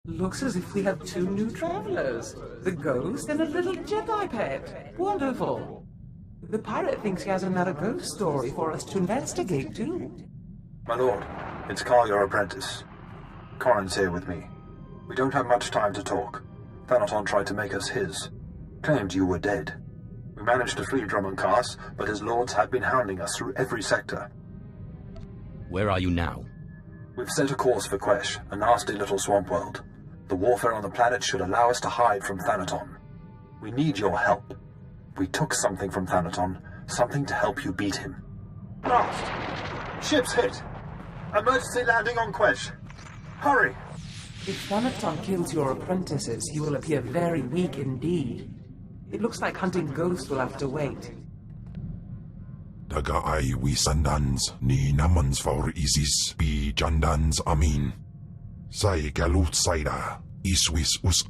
Looks as if we have two new travelers. The ghost and a little Jedi pet. Wonderful. The pirate thinks he has another ghost story for us to investigate, too. My lord, it's Carl, your apprentice. Corin's here with me. We don't have much time to talk. Thanaton tried to make us his. Claimed you were dead. We managed to free Drummond-Cast, but his lords have been hounding us through every sector. Where are you now? We've set a course for Quesh, a nasty little swamp world. The warfare on the planet should allow us to hide from Thanaton. We need your help. We took something from Thanaton, something to help you beat him. Blast! Ship's hit! Emergency landing on Quesh! Hurry! If Thanaton kills your apprentices, he will appear very weak indeed. It looks like hunting ghosts will have to wait. Daga ay wisandans ni namans for isis bi jandans amin. Sai galut saida iswis us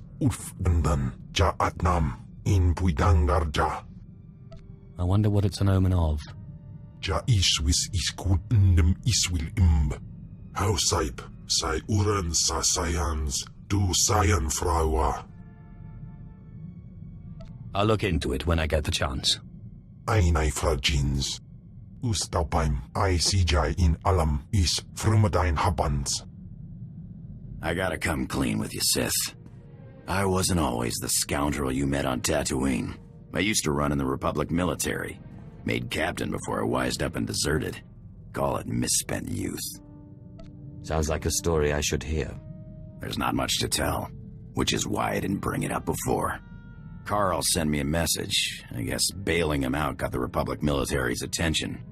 dandan ja atnam in puidangarja. I wonder what it's an omen of. Ja iswis iskut ndem iswil imb. How saip sai uran sa sayans du sayan fraua. I'll look into it when I get the chance. Einai fragins. Ustaupaim I CJ in alam is frumadine habans. I gotta come clean with you, Sith. I wasn't always the scoundrel you met on Tatooine. I used to run in the Republic military. Made captain before I wised up and deserted. Call it misspent youth. Sounds like a story I should hear. There's not much to tell, which is why I didn't bring it up before. Carl sent me a message. I guess bailing him out got the Republic military's attention.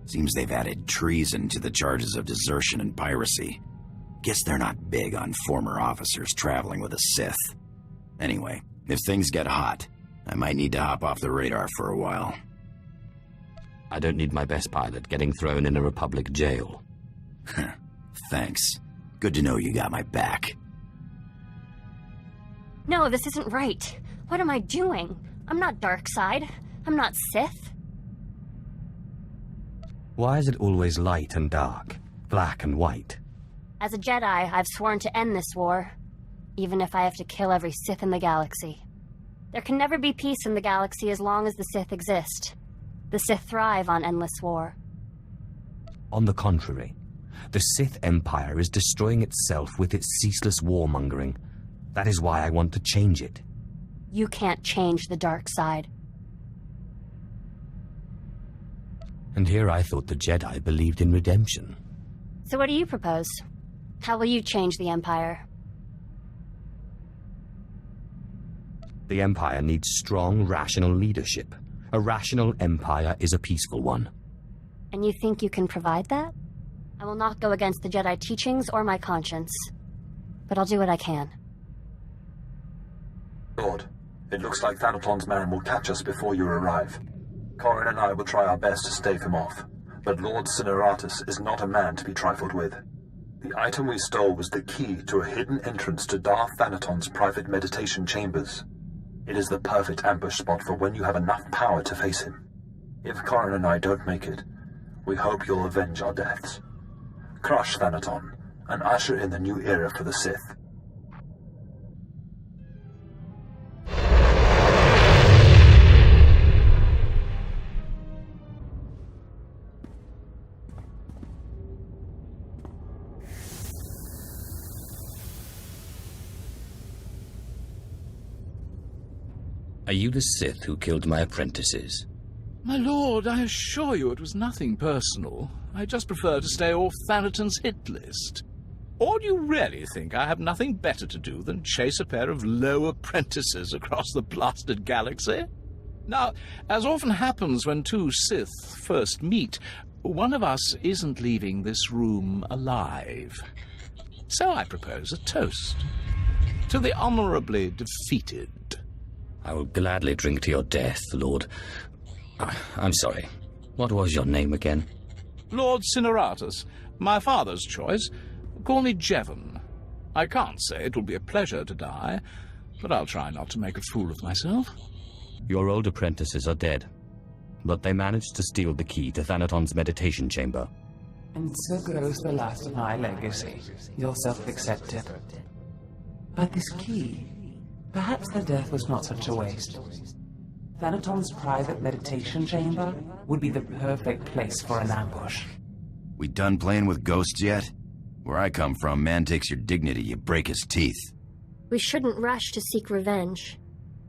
Seems they've added treason to the charges of desertion and piracy. Guess they're not big on former officers traveling with a Sith. Anyway, if things get hot, I might need to hop off the radar for a while. I don't need my best pilot getting thrown in a Republic jail. Thanks. Good to know you got my back. No, this isn't right. What am I doing? I'm not dark side. I'm not Sith. Why is it always light and dark, black and white? As a Jedi, I've sworn to end this war, even if I have to kill every Sith in the galaxy. There can never be peace in the galaxy as long as the Sith exist. The Sith thrive on endless war. On the contrary, the Sith Empire is destroying itself with its ceaseless warmongering. That is why I want to change it. You can't change the dark side. And here I thought the Jedi believed in redemption. So what do you propose? How will you change the Empire? The Empire needs strong, rational leadership. A rational Empire is a peaceful one. And you think you can provide that? I will not go against the Jedi teachings or my conscience. But I'll do what I can. Lord, it looks like Thanaton's man will catch us before you arrive. Corin and I will try our best to stave him off, but Lord Cineratus is not a man to be trifled with. The item we stole was the key to a hidden entrance to Darth Thanaton's private meditation chambers. It is the perfect ambush spot for when you have enough power to face him. If Corin and I don't make it, we hope you'll avenge our deaths. Crush Thanaton, and usher in the new era for the Sith. Are you the Sith who killed my apprentices? My lord, I assure you it was nothing personal. I just prefer to stay off Thanaton's hit list. Or do you really think I have nothing better to do than chase a pair of low apprentices across the blasted galaxy? Now, as often happens when two Sith first meet, one of us isn't leaving this room alive. So I propose a toast to the honorably defeated. I will gladly drink to your death, Lord. I'm sorry. What was your name again? Lord Cineratus. My father's choice. Call me Jevon. I can't say it will be a pleasure to die, but I'll try not to make a fool of myself. Your old apprentices are dead, but they managed to steal the key to Thanaton's meditation chamber. And so goes the last of my legacy. Your self-accepted. But this key, perhaps their death was not such a waste. Thanaton's private meditation chamber would be the perfect place for an ambush. We done playing with ghosts yet? Where I come from, man takes your dignity, you break his teeth. We shouldn't rush to seek revenge.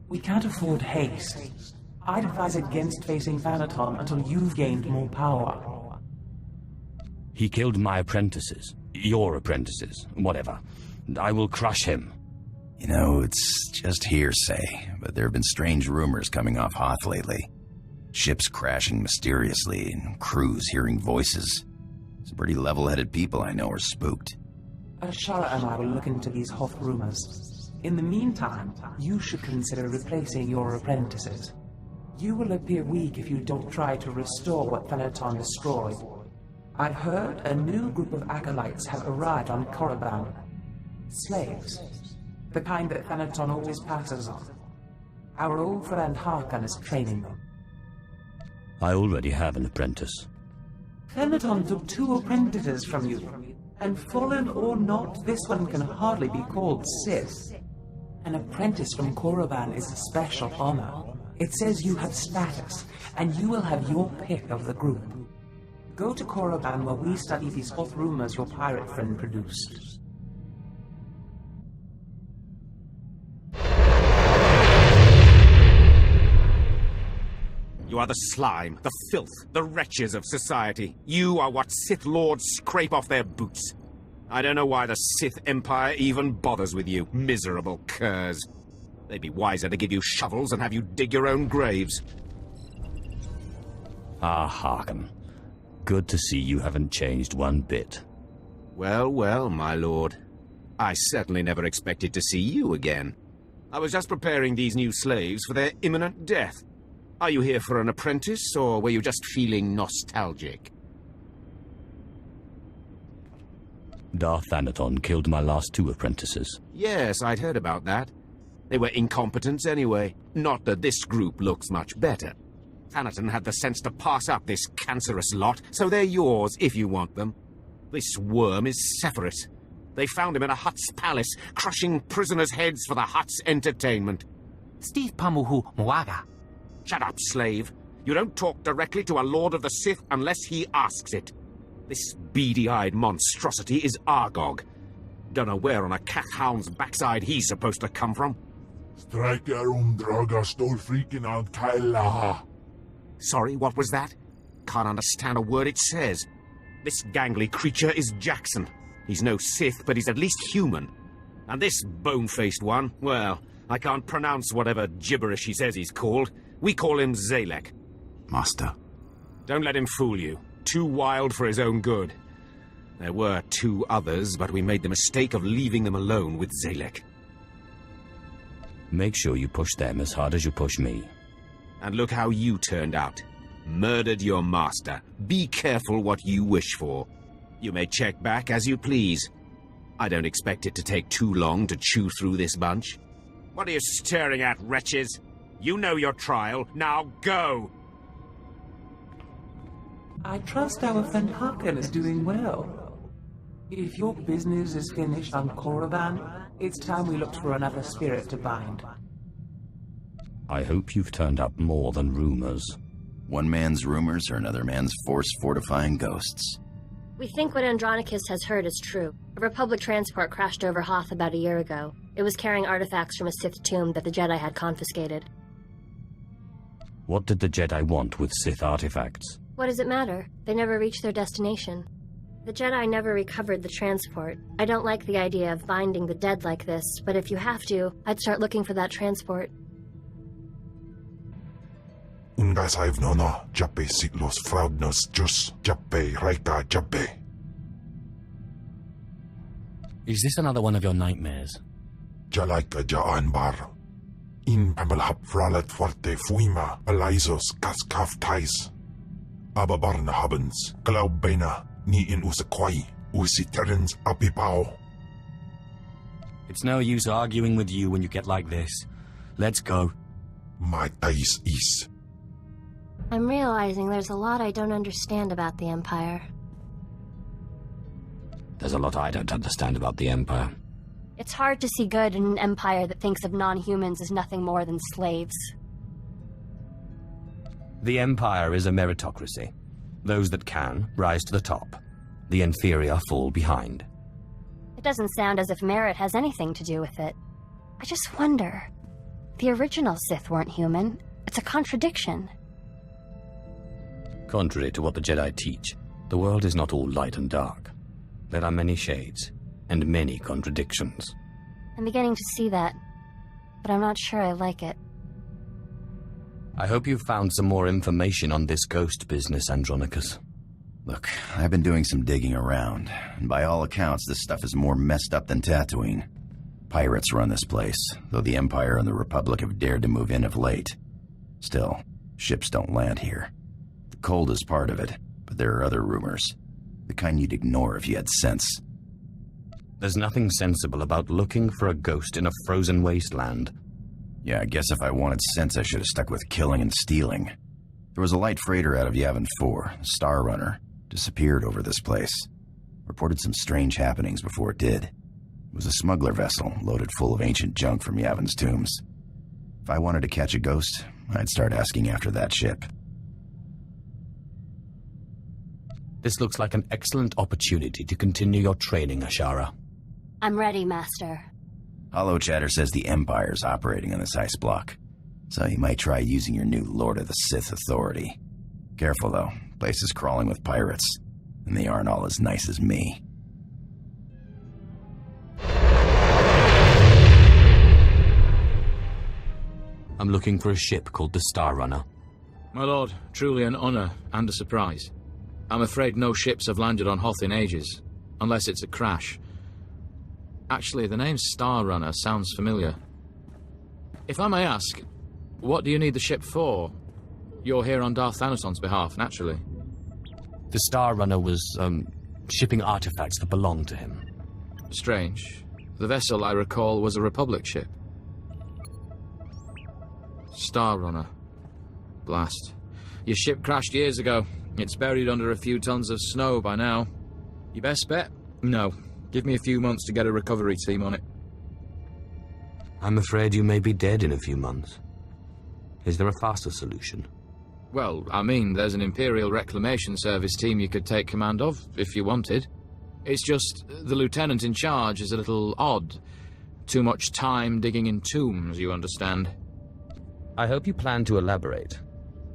We can't afford haste. I'd advise against facing Thanaton until you've gained more power. He killed my apprentices. Your apprentices. Whatever. I will crush him. You know, it's just hearsay, but there have been strange rumors coming off Hoth lately. Ships crashing mysteriously, and crews hearing voices. Some pretty level-headed people I know are spooked. Ashara and I will look into these Hoth rumors. In the meantime, you should consider replacing your apprentices. You will appear weak if you don't try to restore what Thanaton destroyed. I've heard a new group of acolytes have arrived on Korriban. Slaves. The kind that Thanaton always passes on. Our old friend Harkon is training them. I already have an apprentice. Thanaton took 2 apprentices from you. And fallen or not, this one can hardly be called Sith. An apprentice from Korriban is a special honor. It says you have status, and you will have your pick of the group. Go to Korriban while we study these Hoth rumors your pirate friend produced. You are the slime, the filth, the wretches of society. You are what Sith Lords scrape off their boots. I don't know why the Sith Empire even bothers with you, miserable curs. They'd be wiser to give you shovels and have you dig your own graves. Ah, Harkon. Good to see you haven't changed one bit. Well, well, my lord. I certainly never expected to see you again. I was just preparing these new slaves for their imminent death. Are you here for an apprentice, or were you just feeling nostalgic? Darth Thanaton killed my last 2 apprentices. Yes, I'd heard about that. They were incompetents anyway. Not that this group looks much better. Thanaton had the sense to pass up this cancerous lot, so they're yours if you want them. This worm is Sephiroth. They found him in a Hutt's palace, crushing prisoners' heads for the Hutt's entertainment. Steve Pamuhu Mwaga. Shut up, slave. You don't talk directly to a Lord of the Sith unless he asks it. This beady-eyed monstrosity is Argog. Don't know where on a cat-hound's backside he's supposed to come from. Striker Draga stole freaking out Kyla. Sorry, what was that? Can't understand a word it says. This gangly creature is Jackson. He's no Sith, but he's at least human. And this bone-faced one, well, I can't pronounce whatever gibberish he says he's called. We call him Zalek. Master. Don't let him fool you. Too wild for his own good. There were 2 others, but we made the mistake of leaving them alone with Zalek. Make sure you push them as hard as you push me. And look how you turned out. Murdered your master. Be careful what you wish for. You may check back as you please. I don't expect it to take too long to chew through this bunch. What are you staring at, wretches? You know your trial. Now go! I trust our friend Harkon is doing well. If your business is finished on Korriban, it's time we looked for another spirit to bind. I hope you've turned up more than rumors. One man's rumors are another man's force fortifying ghosts. We think what Andronicus has heard is true. A Republic transport crashed over Hoth about a year ago. It was carrying artifacts from a Sith tomb that the Jedi had confiscated. What did the Jedi want with Sith artifacts? What does it matter? They never reached their destination. The Jedi never recovered the transport. I don't like the idea of binding the dead like this, but if you have to, I'd start looking for that transport. Ungasaiv nono, jape siglos fraudnos jus, jape raika jape. Is this another one of your nightmares? Jalaika jaan bar. In pamalhap fralat forte fuima, alaisos kaskaf tais. Ababarna habens, glaubena, ni in usakwai, usiterens apipao. It's no use arguing with you when you get like this. Let's go. My tais is. I'm realizing there's a lot I don't understand about the Empire. There's a lot I don't understand about the Empire. It's hard to see good in an empire that thinks of non-humans as nothing more than slaves. The Empire is a meritocracy. Those that can rise to the top. The inferior fall behind. It doesn't sound as if merit has anything to do with it. I just wonder. The original Sith weren't human. It's a contradiction. Contrary to what the Jedi teach, the world is not all light and dark. There are many shades, and many contradictions. I'm beginning to see that, but I'm not sure I like it. I hope you've found some more information on this ghost business, Andronicus. Look, I've been doing some digging around, and by all accounts, this stuff is more messed up than Tatooine. Pirates run this place, though the Empire and the Republic have dared to move in of late. Still, ships don't land here. The cold is part of it, but there are other rumors. The kind you'd ignore if you had sense. There's nothing sensible about looking for a ghost in a frozen wasteland. Yeah, I guess if I wanted sense, I should have stuck with killing and stealing. There was a light freighter out of Yavin 4, the Star Runner, disappeared over this place. Reported some strange happenings before it did. It was a smuggler vessel loaded full of ancient junk from Yavin's tombs. If I wanted to catch a ghost, I'd start asking after that ship. This looks like an excellent opportunity to continue your training, Ashara. I'm ready, Master. Hollow Chatter says the Empire's operating on this ice block, so you might try using your new Lord of the Sith authority. Careful, though. Place is crawling with pirates, and they aren't all as nice as me. I'm looking for a ship called the Star Runner. My lord, truly an honor and a surprise. I'm afraid no ships have landed on Hoth in ages, unless it's a crash. Actually, the name Star Runner sounds familiar. If I may ask, what do you need the ship for? You're here on Darth Thanaton's behalf, naturally. The Star Runner was, shipping artifacts that belonged to him. Strange. The vessel, I recall, was a Republic ship. Star Runner. Blast. Your ship crashed years ago. It's buried under a few tons of snow by now. Your best bet? No. Give me a few months to get a recovery team on it. I'm afraid you may be dead in a few months. Is there a faster solution? Well, I mean, there's an Imperial Reclamation Service team you could take command of, if you wanted. It's just, the lieutenant in charge is a little odd. Too much time digging in tombs, you understand. I hope you plan to elaborate.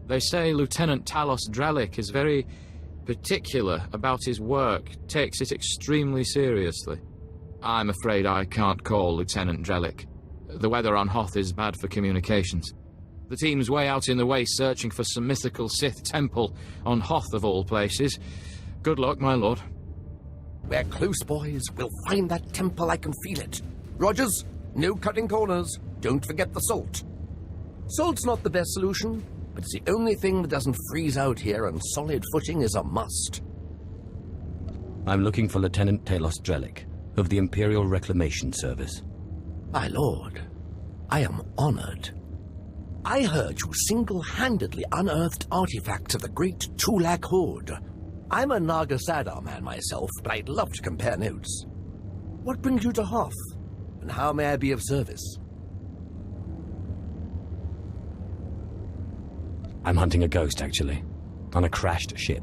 They say Lieutenant Talos Drellick is very particular about his work, takes it extremely seriously. I'm afraid I can't call Lieutenant Drellick. The weather on Hoth is bad for communications. The team's way out in the waste searching for some mythical Sith temple on Hoth of all places. Good luck, my lord. We're close, boys. We'll find that temple. I can feel it. Rogers, no cutting corners. Don't forget the salt. Salt's not the best solution, but it's the only thing that doesn't freeze out here, and solid footing is a must. I'm looking for Lieutenant Talos Drellick of the Imperial Reclamation Service. My lord, I am honored. I heard you single-handedly unearthed artifacts of the great Tulak Horde. I'm a Naga Sadar man myself, but I'd love to compare notes. What brings you to Hoth, and how may I be of service? I'm hunting a ghost, actually, on a crashed ship.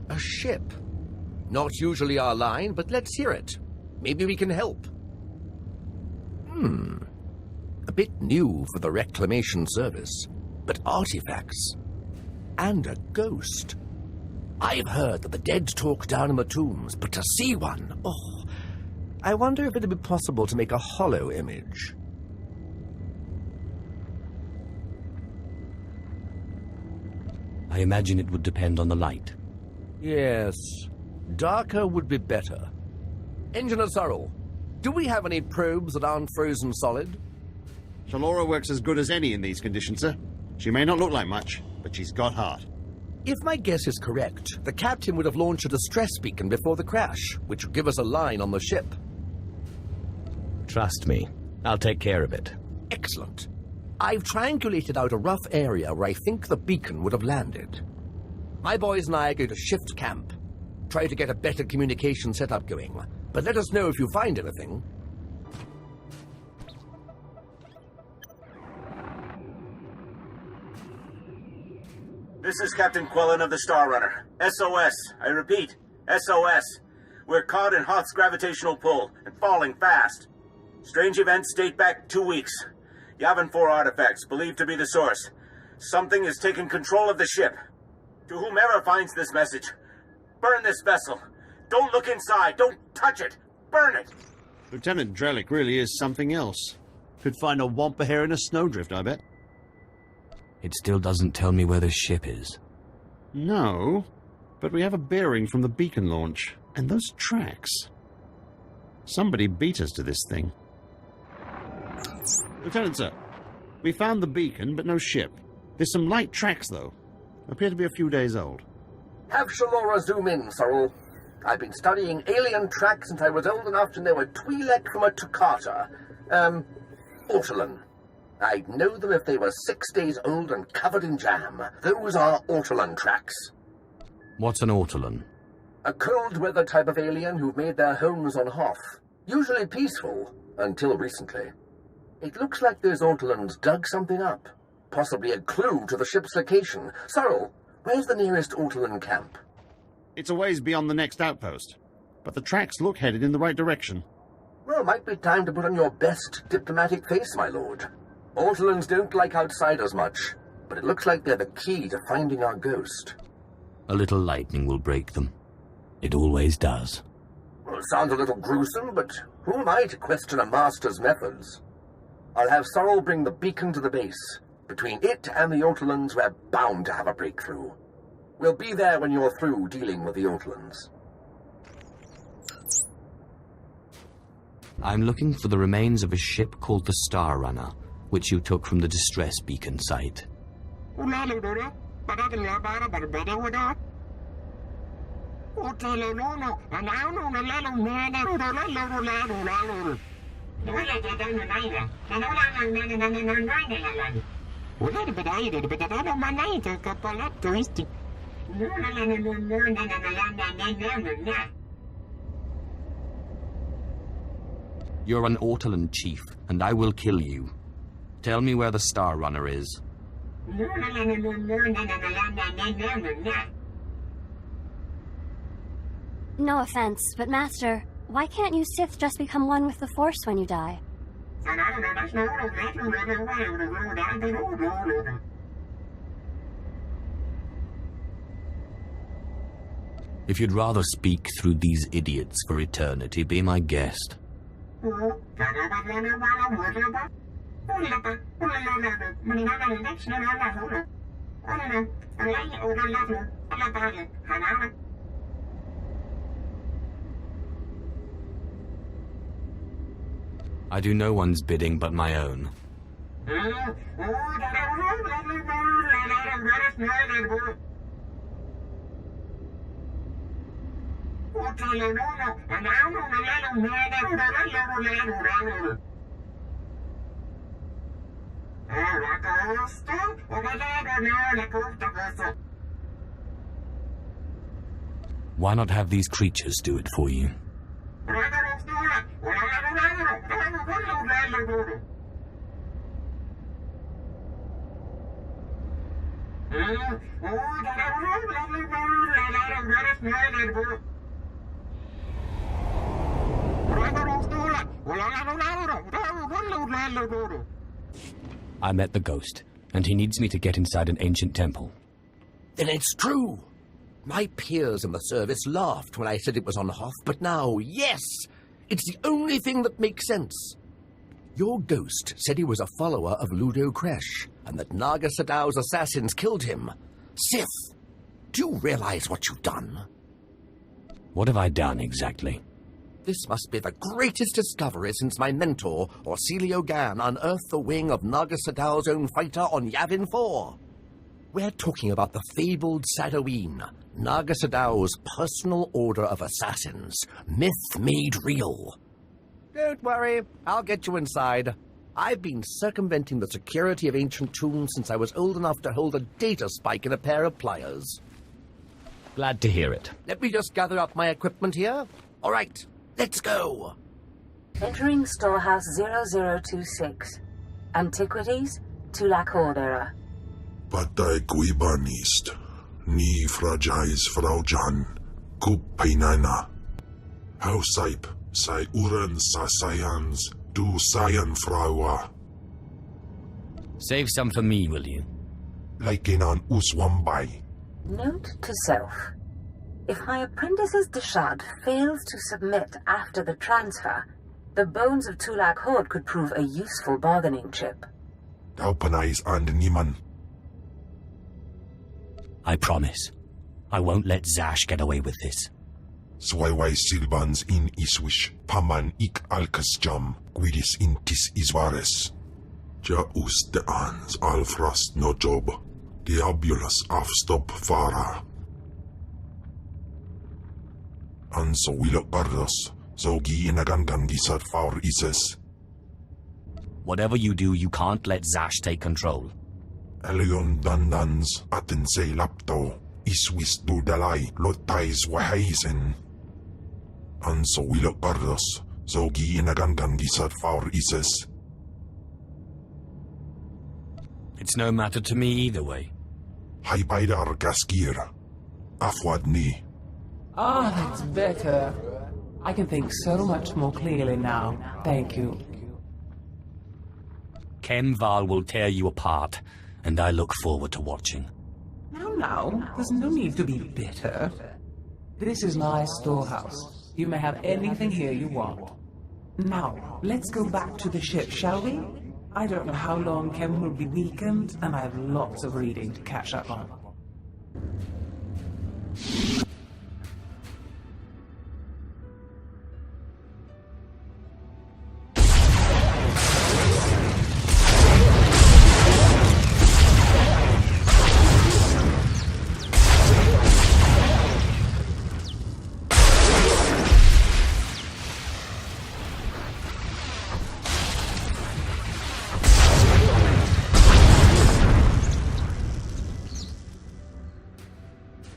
A ship. Not usually our line, but let's hear it. Maybe we can help. A bit new for the Reclamation Service, but artifacts. And a ghost. I've heard that the dead talk down in the tombs, but to see one, oh, I wonder if it'd be possible to make a hollow image. I imagine it would depend on the light. Yes, darker would be better. Engineer Sorrel, do we have any probes that aren't frozen solid? Shalora works as good as any in these conditions, sir. She may not look like much, but she's got heart. If my guess is correct, the captain would have launched a distress beacon before the crash, which would give us a line on the ship. Trust me, I'll take care of it. Excellent. I've triangulated out a rough area where I think the beacon would have landed. My boys and I are going to shift camp, try to get a better communication setup going. but let us know if you find anything. This is Captain Quellen of the Star Runner. SOS. I repeat, SOS. We're caught in Hoth's gravitational pull and falling fast. Strange events date back 2 weeks. Yavin 4 artifacts believed to be the source. Something has taken control of the ship. To whomever finds this message, burn this vessel. Don't look inside. Don't touch it. Burn it. Lieutenant Drellick really is something else. Could find a wampa hair in a snowdrift, I bet. It still doesn't tell me where this ship is. No, but we have a bearing from the beacon launch. And those tracks. Somebody beat us to this thing. Lieutenant, sir. We found the beacon, but no ship. There's some light tracks, though. Appear to be a few days old. Have Shalora zoom in, Sorrel. I've been studying alien tracks since I was old enough to know a Twi'lek from a Toccata. Ortolan. I'd know them if they were 6 days old and covered in jam. Those are Ortolan tracks. What's an Ortolan? A cold-weather type of alien who've made their homes on Hoth. Usually peaceful, until recently. It looks like those Ortolans dug something up. Possibly a clue to the ship's location. Sorrel, where's the nearest Ortolan camp? It's a ways beyond the next outpost. But the tracks look headed in the right direction. Well, might be time to put on your best diplomatic face, my lord. Ortolans don't like outsiders much, but it looks like they're the key to finding our ghost. A little lightning will break them. It always does. Well, it sounds a little gruesome, but who am I to question a master's methods? I'll have Sorrel bring the beacon to the base. Between it and the Ortolans, we're bound to have a breakthrough. We'll be there when you're through dealing with the Ortolans. I'm looking for the remains of a ship called the Star Runner, which you took from the distress beacon site. You're an Ortolan chief, and I will kill you. Tell me where the Star Runner is. No offense, but Master, why can't you Sith just become one with the Force when you die? If you'd rather speak through these idiots for eternity, be my guest. I do no one's bidding but my own. Why not have these creatures do it for you? I met the ghost, and he needs me to get inside an ancient temple. Then it's true. My peers in the service laughed when I said it was on Hoth, but now, yes, it's the only thing that makes sense. Your ghost said he was a follower of Ludo Kresh, and that Naga Sadow's assassins killed him. Sith, do you realize what you've done? What have I done exactly? This must be the greatest discovery since my mentor, Orsilio Gan, unearthed the wing of Naga Sadow's own fighter on Yavin 4. We're talking about the fabled Sadoween, Naga Sadow's personal order of assassins, myth made real. Don't worry, I'll get you inside. I've been circumventing the security of ancient tombs since I was old enough to hold a data spike in a pair of pliers. Glad to hear it. Let me just gather up my equipment here. All right, Let's go! Entering Storehouse 0026. Antiquities, Tulak Horde era. Patay kuibanist. Ni fragais fraujan. Kupainana. Hausaip. Sai uren sa sayans. Du sayan fraua. Save some for me, will you? Laikinan uswambai. Note to self. If my apprentice's Deshad fails to submit after the transfer, the bones of Tulak Horde could prove a useful bargaining chip. Taupanais and Niman. I promise. I won't let Zash get away with this. Swaiwai silbans in iswish. Paman ik alkas jam. Guidis intis isvares. Ja us de ans alfrast no job. Diabulus afstop fara. Anso wilok bardos. Zogi inagandan gisat faur ises. Whatever you do, you can't let Zash take control. Elion dandans atense lapto. Iswis du dalai lotais wahaisen. Anso wilok bardos. Zogi inagandan gisat faur ises. It's no matter to me either way. Haibaidar gaskir. Afwadni. Ah, that's better. I can think so much more clearly now. Thank you. Kemval will tear you apart, and I look forward to watching. Now, there's no need to be bitter. This is my storehouse. You may have anything here you want. Now, let's go back to the ship, shall we? I don't know how long Kem will be weakened, and I have lots of reading to catch up on.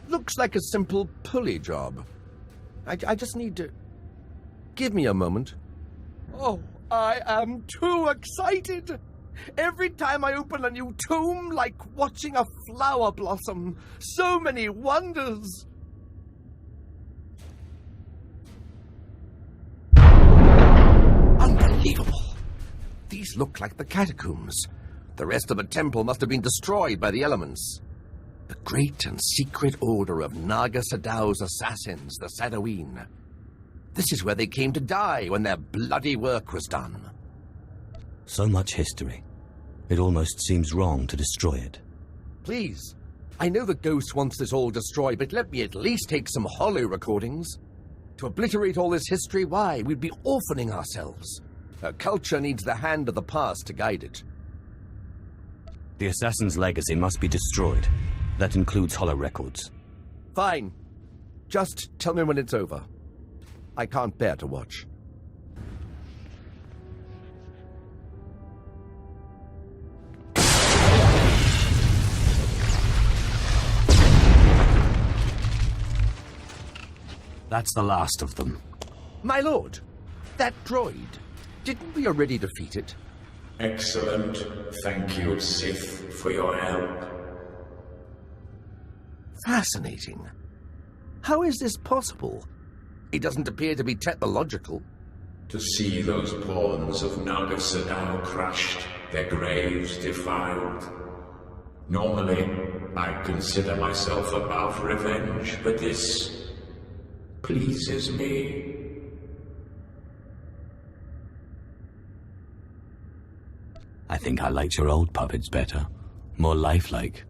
Looks like a simple pulley job. I just need to... Give me a moment. Oh, I am too excited! Every time I open a new tomb, like watching a flower blossom. So many wonders! Unbelievable! These look like the catacombs. The rest of the temple must have been destroyed by the elements. The great and secret order of Naga Sadow's assassins, the Sadoween. This is where they came to die when their bloody work was done. So much history. It almost seems wrong to destroy it. Please, I know the ghost wants this all destroyed, but let me at least take some hollow recordings. To obliterate all this history, why, we'd be orphaning ourselves. Our culture needs the hand of the past to guide it. The assassin's legacy must be destroyed. That includes hollow records. Fine. Just tell me when it's over. I can't bear to watch. That's the last of them. My lord, that droid, didn't we already defeat it? Excellent. Thank you, Sith, for your help. Fascinating. How is this possible? It doesn't appear to be technological. To see those pawns of Naga Sadow crushed, their graves defiled. Normally, I consider myself above revenge, but this pleases me. I think I liked your old puppets better. More lifelike.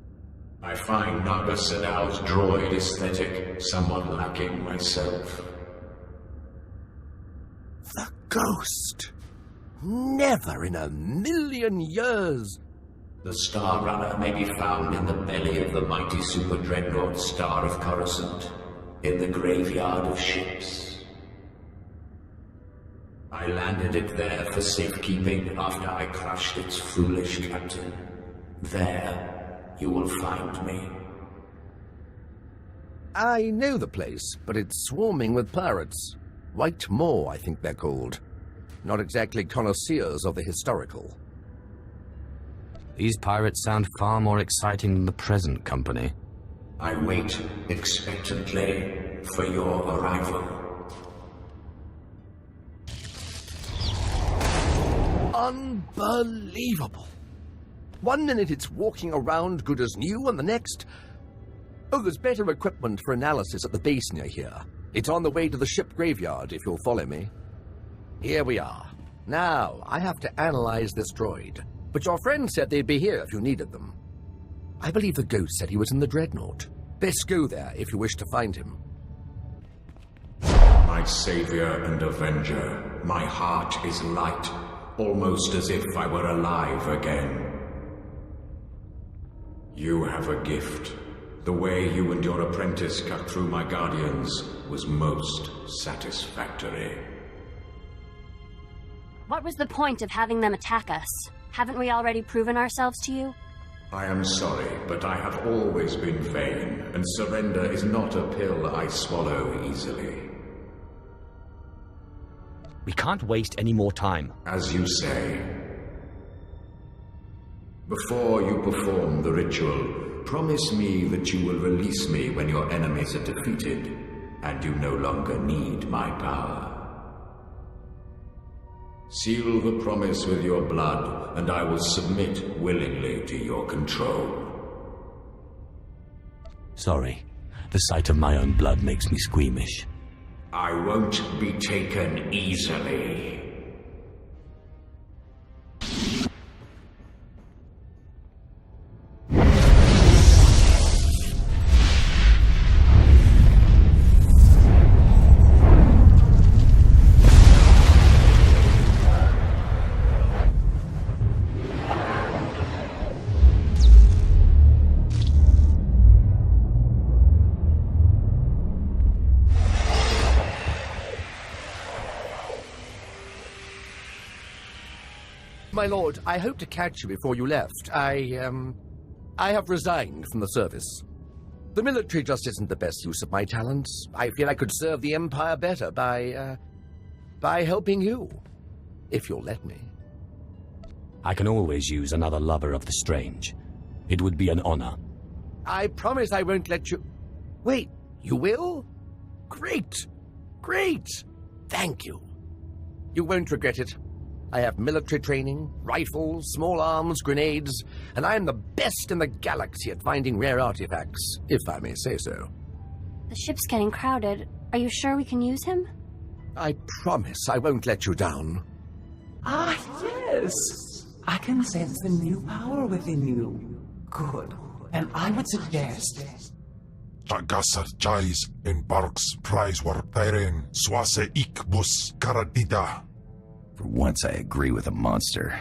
I find Naga Sadow's droid aesthetic somewhat lacking myself. The ghost! Never in a million years! The Star Runner may be found in the belly of the mighty super dreadnought Star of Coruscant, in the graveyard of ships. I landed it there for safekeeping after I crushed its foolish captain. There, you will find me. I know the place, but it's swarming with pirates. White Moor, I think they're called. Not exactly connoisseurs of the historical. These pirates sound far more exciting than the present company. I wait expectantly for your arrival. Unbelievable. One minute it's walking around good as new, and the next... Oh, there's better equipment for analysis at the base near here. It's on the way to the ship graveyard, if you'll follow me. Here we are. Now, I have to analyze this droid. But your friend said they'd be here if you needed them. I believe the ghost said he was in the Dreadnought. Best go there if you wish to find him. My savior and avenger, my heart is light, almost as if I were alive again. You have a gift. The way you and your apprentice cut through my guardians was most satisfactory. What was the point of having them attack us? Haven't we already proven ourselves to you? I am sorry, but I have always been vain, and surrender is not a pill I swallow easily. We can't waste any more time. As you say. Before you perform the ritual, promise me that you will release me when your enemies are defeated, and you no longer need my power. Seal the promise with your blood, and I will submit willingly to your control. Sorry. The sight of my own blood makes me squeamish. I won't be taken easily. My lord, I hope to catch you before you left. I have resigned from the service. The military just isn't the best use of my talents. I feel I could serve the Empire better by helping you. If you'll let me. I can always use another lover of the strange. It would be an honor. I promise I won't let you... Wait, you will? Great! Great! Thank you. You won't regret it. I have military training, rifles, small arms, grenades, and I am the best in the galaxy at finding rare artifacts, if I may say so. The ship's getting crowded. Are you sure we can use him? I promise I won't let you down. Ah, yes! I can sense the new power within you. Good. And I would suggest... Tagasar Jais in Barks Prize War Tyrene Swase Ikbus Karadida. For once I agree with a monster.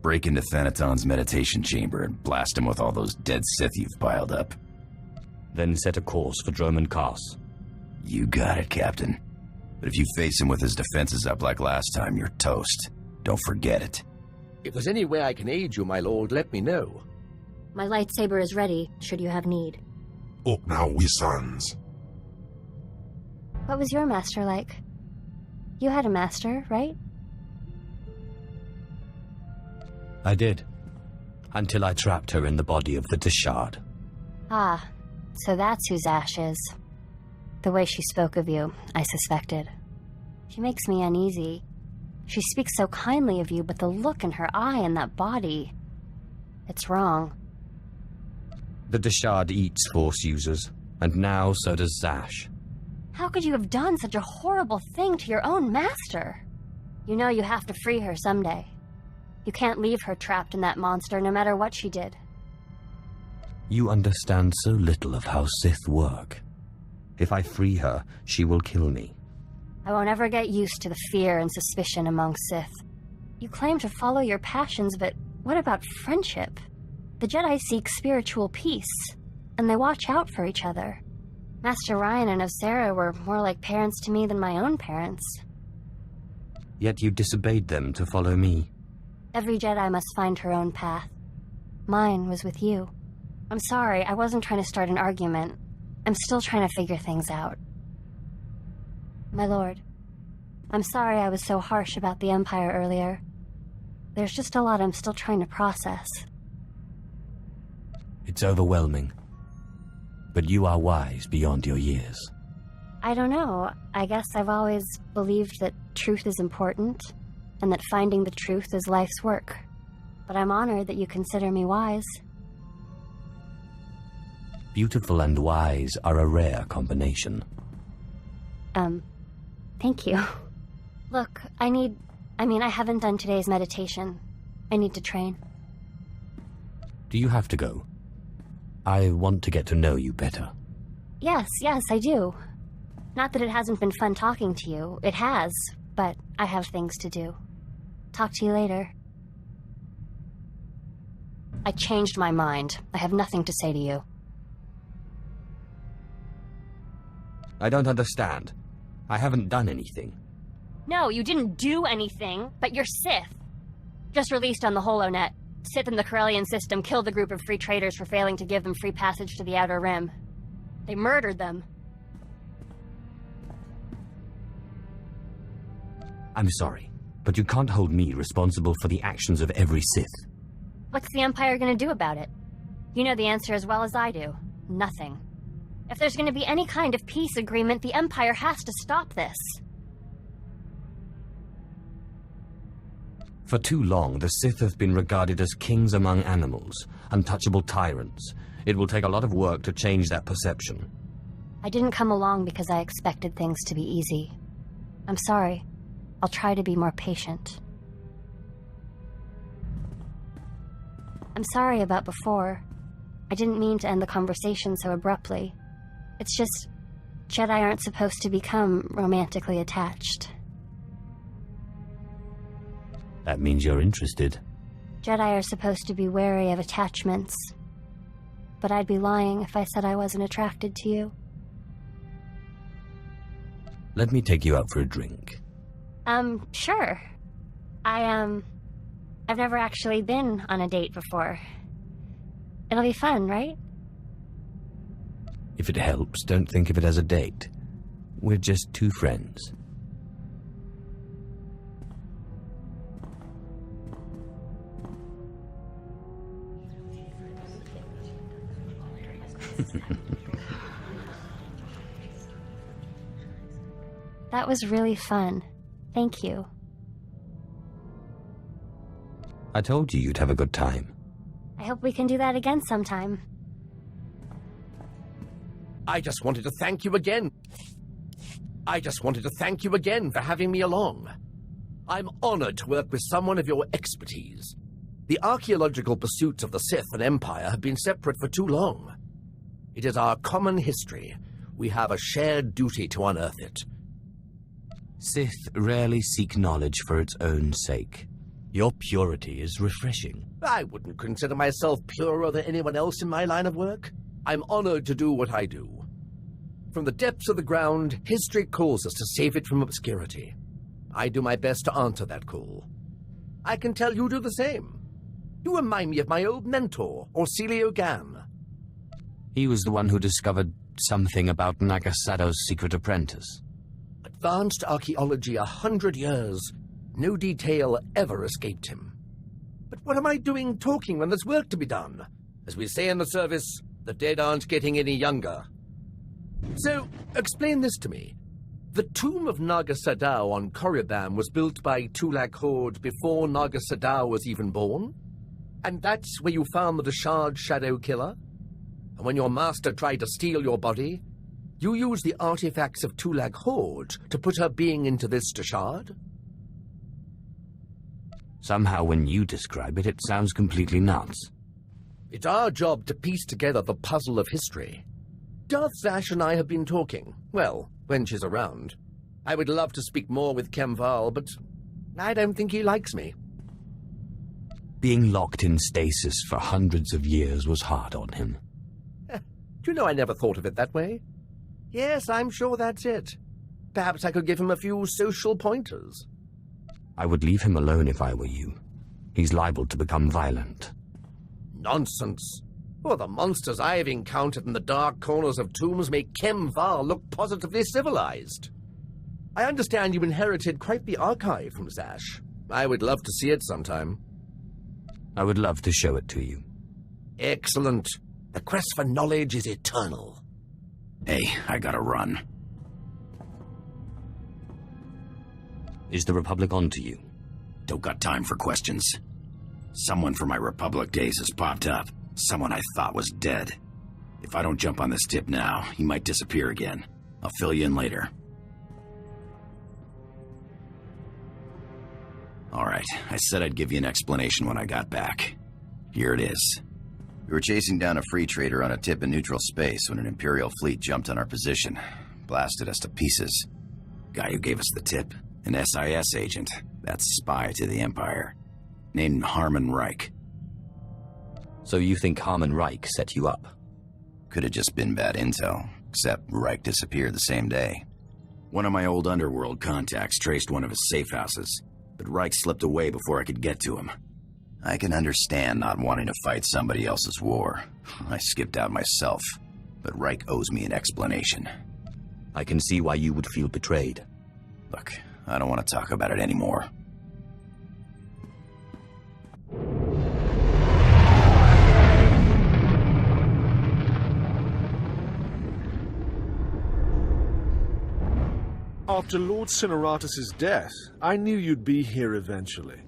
Break into Thanaton's meditation chamber and blast him with all those dead Sith you've piled up. Then set a course for Droman Kaas. You got it, Captain. But if you face him with his defenses up like last time, you're toast. Don't forget it. If there's any way I can aid you, my lord, let me know. My lightsaber is ready, should you have need. Up now, we sons. What was your master like? You had a master, right? I did. Until I trapped her in the body of the Deshard. Ah, so that's whose Ash is. The way she spoke of you, I suspected. She makes me uneasy. She speaks so kindly of you, but the look in her eye and that body... It's wrong. The Deshard eats Force users, and now so does Zash. How could you have done such a horrible thing to your own master? You know you have to free her someday. You can't leave her trapped in that monster, no matter what she did. You understand so little of how Sith work. If I free her, she will kill me. I won't ever get used to the fear and suspicion among Sith. You claim to follow your passions, but what about friendship? The Jedi seek spiritual peace, and they watch out for each other. Master Ryan and Osera were more like parents to me than my own parents. Yet you disobeyed them to follow me. Every Jedi must find her own path. Mine was with you. I'm sorry, I wasn't trying to start an argument. I'm still trying to figure things out. My lord, I'm sorry I was so harsh about the Empire earlier. There's just a lot I'm still trying to process. It's overwhelming. But you are wise beyond your years. I don't know. I guess I've always believed that truth is important, and that finding the truth is life's work. But I'm honored that you consider me wise. Beautiful and wise are a rare combination. Thank you. Look, I haven't done today's meditation. I need to train. Do you have to go? I want to get to know you better. Yes, I do. Not that it hasn't been fun talking to you. It has, but I have things to do. Talk to you later. I changed my mind. I have nothing to say to you. I don't understand. I haven't done anything. No, you didn't do anything, but you're Sith. Just released on the HoloNet. Sith in the Corellian system killed a group of free traders for failing to give them free passage to the Outer Rim. They murdered them. I'm sorry, but you can't hold me responsible for the actions of every Sith. What's the Empire gonna do about it? You know the answer as well as I do. Nothing. If there's gonna be any kind of peace agreement, the Empire has to stop this. For too long, the Sith have been regarded as kings among animals, untouchable tyrants. It will take a lot of work to change that perception. I didn't come along because I expected things to be easy. I'm sorry. I'll try to be more patient. I'm sorry about before. I didn't mean to end the conversation so abruptly. It's just, Jedi aren't supposed to become romantically attached. That means you're interested. Jedi are supposed to be wary of attachments. But I'd be lying if I said I wasn't attracted to you. Let me take you out for a drink. Sure. I've never actually been on a date before. It'll be fun, right? If it helps, don't think of it as a date. We're just two friends. That was really fun. Thank you. I told you you'd have a good time. I hope we can do that again sometime. I just wanted to thank you again. For having me along. I'm honored to work with someone of your expertise. The archaeological pursuits of the Sith and Empire have been separate for too long. It is our common history. We have a shared duty to unearth it. Sith rarely seek knowledge for its own sake. Your purity is refreshing. I wouldn't consider myself purer than anyone else in my line of work. I'm honored to do what I do. From the depths of the ground, history calls us to save it from obscurity. I do my best to answer that call. I can tell you do the same. You remind me of my old mentor, Orsilio Gan. He was the one who discovered something about Nagasado's secret apprentice. Advanced archaeology 100 years. No detail ever escaped him. But what am I doing talking when there's work to be done? As we say in the service, the dead aren't getting any younger. So, explain this to me. The tomb of Naga Sadow on Korriban was built by Tulak Horde before Naga Sadow was even born? And that's where you found the Deshard Shadow Killer? And when your master tried to steal your body, you used the artifacts of Tulak Horde to put her being into this Deshard? Somehow when you describe it, it sounds completely nuts. It's our job to piece together the puzzle of history. Darth Zash and I have been talking. Well, when she's around. I would love to speak more with Kemval, but I don't think he likes me. Being locked in stasis for hundreds of years was hard on him. Do you know I never thought of it that way? Yes, I'm sure that's it. Perhaps I could give him a few social pointers. I would leave him alone if I were you. He's liable to become violent. Nonsense. Well, the monsters I have encountered in the dark corners of tombs make Kemval look positively civilized. I understand you inherited quite the archive from Zash. I would love to see it sometime. I would love to show it to you. Excellent. The quest for knowledge is eternal. Hey, I gotta run. Is the Republic on to you? Don't got time for questions. Someone from my Republic days has popped up. Someone I thought was dead. If I don't jump on this tip now, he might disappear again. I'll fill you in later. Alright, I said I'd give you an explanation when I got back. Here it is. We were chasing down a free trader on a tip in neutral space when an Imperial fleet jumped on our position. Blasted us to pieces. Guy who gave us the tip, an SIS agent. That's spy to the Empire. Named Harmon Reich. So you think Harmon Reich set you up? Could have just been bad intel, except Reich disappeared the same day. One of my old underworld contacts traced one of his safe houses, but Reich slipped away before I could get to him. I can understand not wanting to fight somebody else's war. I skipped out myself, but Reich owes me an explanation. I can see why you would feel betrayed. Look, I don't want to talk about it anymore. After Lord Cineratus' death, I knew you'd be here eventually.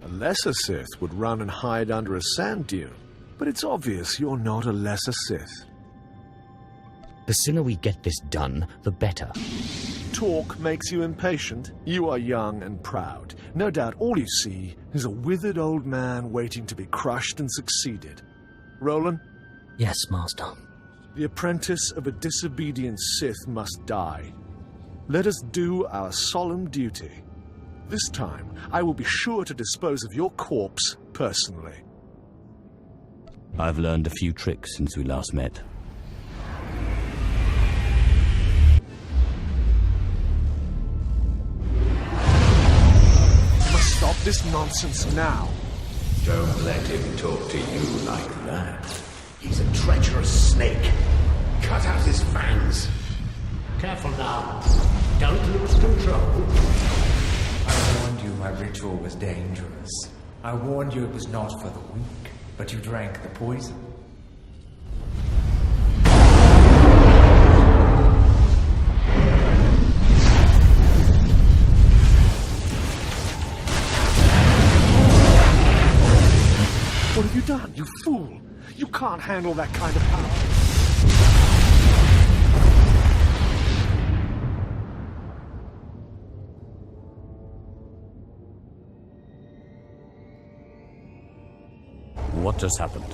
A lesser Sith would run and hide under a sand dune, but it's obvious you're not a lesser Sith. The sooner we get this done, the better. Talk makes you impatient. You are young and proud. No doubt all you see is a withered old man waiting to be crushed and succeeded. Roland? Yes, Master. The apprentice of a disobedient Sith must die. Let us do our solemn duty. This time, I will be sure to dispose of your corpse personally. I've learned a few tricks since we last met. You must stop this nonsense now. Don't let him talk to you like that. He's a treacherous snake. Cut out his fangs. Careful now. Don't lose control. I warned you my ritual was dangerous. I warned you it was not for the weak, but you drank the poison. What have you done, you fool? You can't handle that kind of power. What just happened?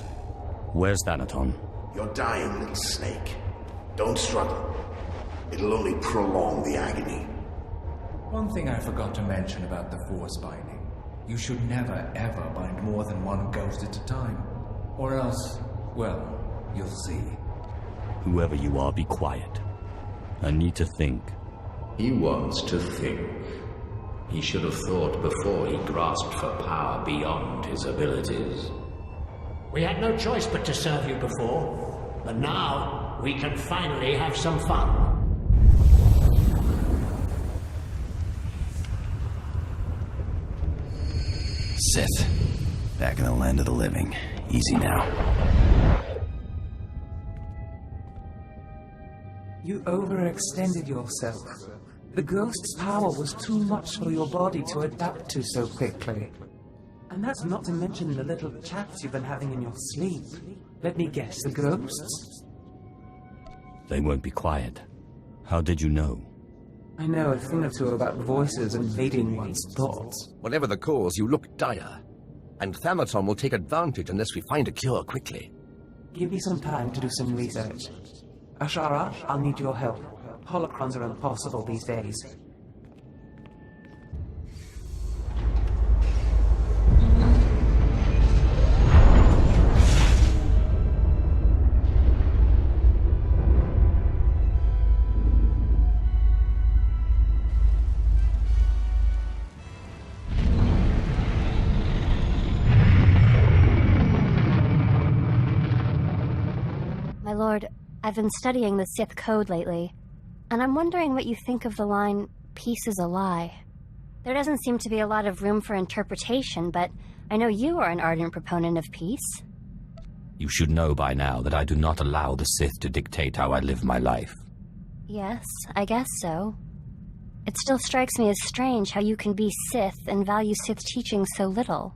Where's Thanaton? You're dying, little snake. Don't struggle. It'll only prolong the agony. One thing I forgot to mention about the Force binding. You should never, ever bind more than one ghost at a time. Or else, well, you'll see. Whoever you are, be quiet. I need to think. He wants to think. He should have thought before he grasped for power beyond his abilities. We had no choice but to serve you before, but now we can finally have some fun. Sith. Back in the land of the living. Easy now. You overextended yourself. The ghost's power was too much for your body to adapt to so quickly. And that's not to mention the little chats you've been having in your sleep. Let me guess, the ghosts? They won't be quiet. How did you know? I know a thing or two about voices invading one's thoughts. Whatever the cause, you look dire. And Thanaton will take advantage unless we find a cure quickly. Give me some time to do some research. Ashara, I'll need your help. Holocrons are impossible these days. My lord, I've been studying the Sith code lately, and I'm wondering what you think of the line, peace is a lie. There doesn't seem to be a lot of room for interpretation, but I know you are an ardent proponent of peace. You should know by now that I do not allow the Sith to dictate how I live my life. Yes, I guess so. It still strikes me as strange how you can be Sith and value Sith teaching so little.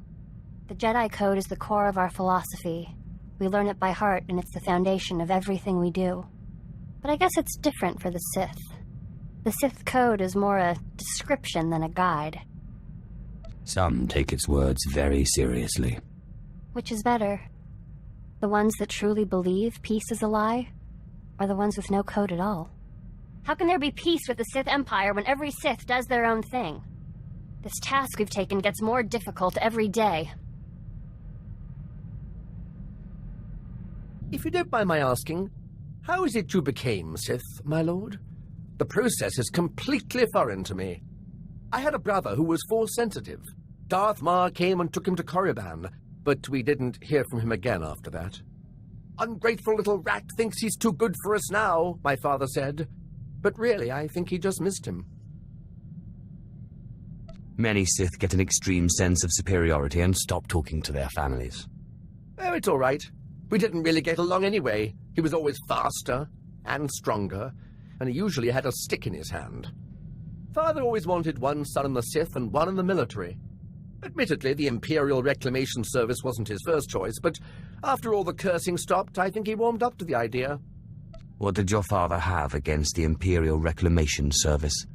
The Jedi Code is the core of our philosophy. We learn it by heart, and it's the foundation of everything we do. But I guess it's different for the Sith. The Sith Code is more a description than a guide. Some take its words very seriously. Which is better? The ones that truly believe peace is a lie, or the ones with no code at all? How can there be peace with the Sith Empire when every Sith does their own thing? This task we've taken gets more difficult every day. If you don't mind my asking, how is it you became Sith, my lord? The process is completely foreign to me. I had a brother who was Force-sensitive. Darth Maul came and took him to Korriban, but we didn't hear from him again after that. Ungrateful little rat thinks he's too good for us now, my father said. But really, I think he just missed him. Many Sith get an extreme sense of superiority and stop talking to their families. Oh, it's all right. We didn't really get along anyway. He was always faster and stronger, and he usually had a stick in his hand. Father always wanted one son in the Sith and one in the military. Admittedly, the Imperial Reclamation Service wasn't his first choice, but after all the cursing stopped, I think he warmed up to the idea. What did your father have against the Imperial Reclamation Service?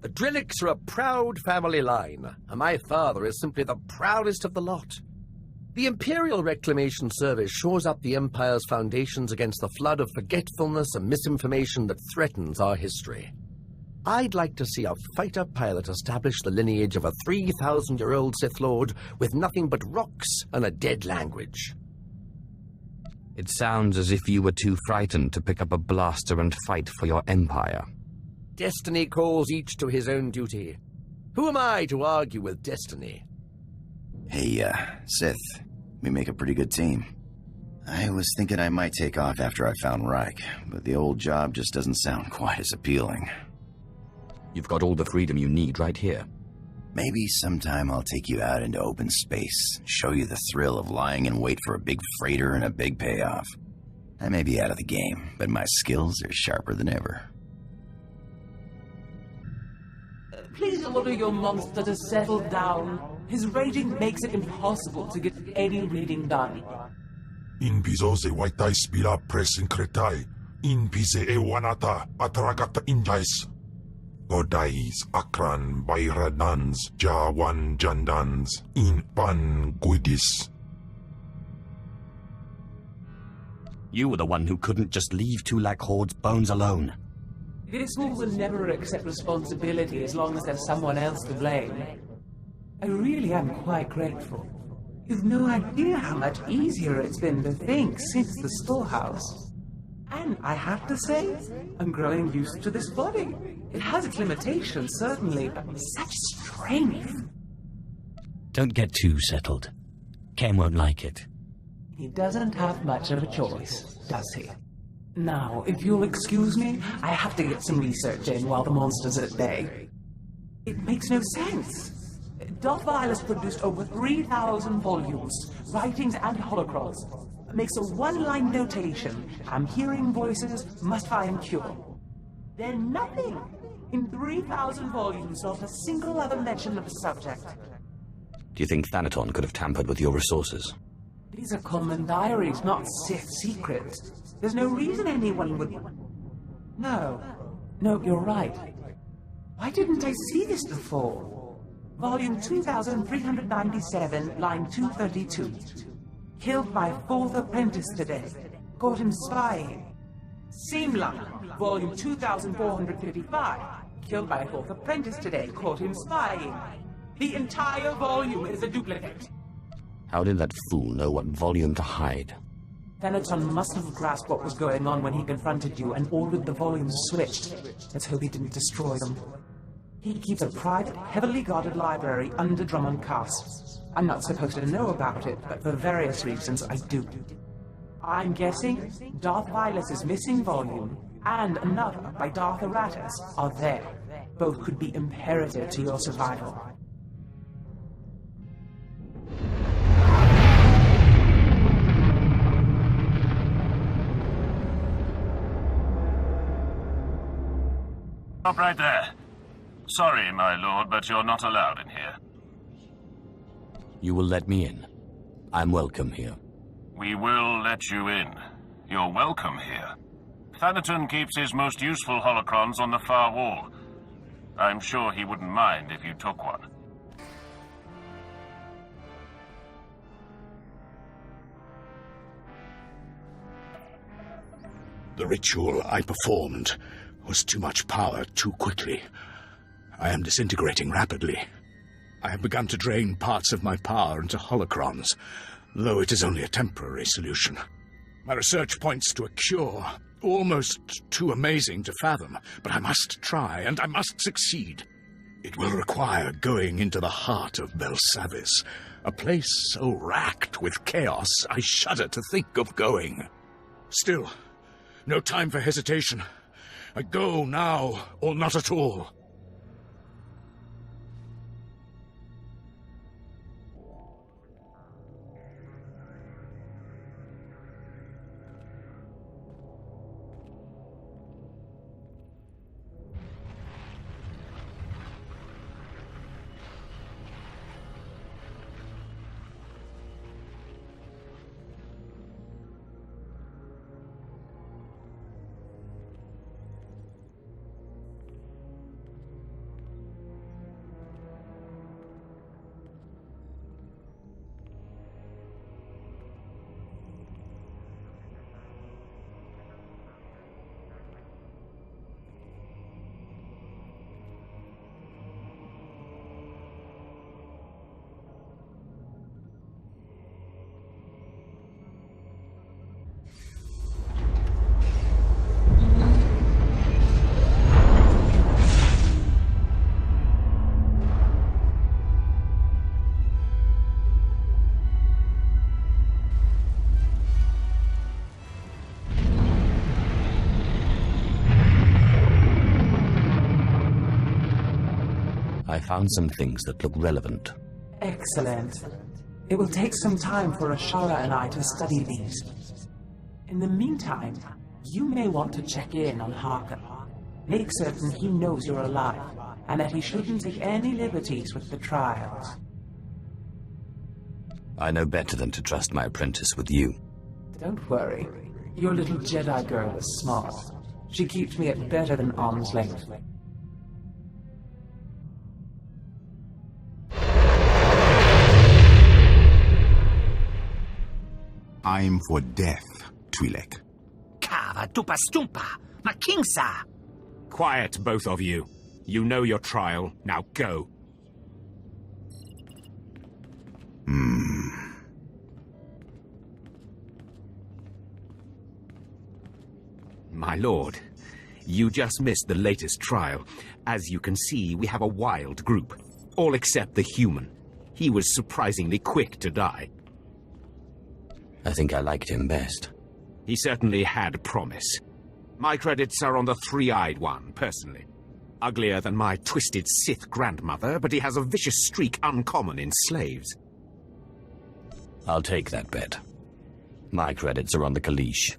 The Drillicks are a proud family line, and my father is simply the proudest of the lot. The Imperial Reclamation Service shores up the Empire's foundations against the flood of forgetfulness and misinformation that threatens our history. I'd like to see a fighter pilot establish the lineage of a 3,000-year-old Sith Lord with nothing but rocks and a dead language. It sounds as if you were too frightened to pick up a blaster and fight for your empire. Destiny calls each to his own duty. Who am I to argue with destiny? Hey, Sith, we make a pretty good team. I was thinking I might take off after I found Reich, but the old job just doesn't sound quite as appealing. You've got all the freedom you need right here. Maybe sometime I'll take you out into open space, show you the thrill of lying in wait for a big freighter and a big payoff. I may be out of the game, but my skills are sharper than ever. Please order your monster to settle down. His raging makes it impossible to get any reading done. In piso se waitai spira presin kretai. In pise e wanata atragata injais. Godais akran bayradans jawan jandans in pan guidis. You were the one who couldn't just leave Tulak Horde's bones alone. This school will never accept responsibility as long as there's someone else to blame. I really am quite grateful. You've no idea how much easier it's been to think since the storehouse. And I have to say, I'm growing used to this body. It has its limitations, certainly, but such strength. Don't get too settled. Ken won't like it. He doesn't have much of a choice, does he? Now, if you'll excuse me, I have to get some research in while the monster's at bay. It makes no sense. Darth Vile produced over 3,000 volumes, writings and holocrons. Makes a one-line notation. I'm hearing voices, must find cure. Then nothing. In 3,000 volumes, not a single other mention of the subject. Do you think Thanaton could have tampered with your resources? These are common diaries, not Sith secrets. There's no reason anyone would... No, you're right. Why didn't I see this before? Volume 2397, line 232. Killed my 4th apprentice today. Caught him spying. Seamlock, volume 2455. Killed my 4th apprentice today. Caught him spying. The entire volume is a duplicate. How did that fool know what volume to hide? Thanaton must have grasped what was going on when he confronted you and ordered the volumes switched. Let's hope he didn't destroy them. He keeps a private, heavily guarded library under Drummond Castle. I'm not supposed to know about it, but for various reasons I do. I'm guessing Darth Vilus's missing volume and another by Darth Aratus are there. Both could be imperative to your survival. Stop right there. Sorry, my lord, but you're not allowed in here. You will let me in. I'm welcome here. We will let you in. You're welcome here. Thanaton keeps his most useful holocrons on the far wall. I'm sure he wouldn't mind if you took one. The ritual I performed was too much power too quickly. I am disintegrating rapidly. I have begun to drain parts of my power into holocrons, though it is only a temporary solution. My research points to a cure, almost too amazing to fathom, but I must try, and I must succeed. It will require going into the heart of Belsavis, a place so racked with chaos I shudder to think of going. Still, no time for hesitation. I go now, or not at all. I found some things that look relevant. Excellent. It will take some time for Ashara and I to study these. In the meantime, you may want to check in on Harker. Make certain he knows you're alive, and that he shouldn't take any liberties with the trials. I know better than to trust my apprentice with you. Don't worry. Your little Jedi girl is smart. She keeps me at better than arm's length. I'm for death, Twi'lek. Kava tupa stumpa, makingsa. Quiet, both of you. You know your trial. Now go. My lord, you just missed the latest trial. As you can see, we have a wild group. All except the human. He was surprisingly quick to die. I think I liked him best. He certainly had promise. My credits are on the three-eyed one, personally. Uglier than my twisted Sith grandmother, but he has a vicious streak uncommon in slaves. I'll take that bet. My credits are on the Kalish.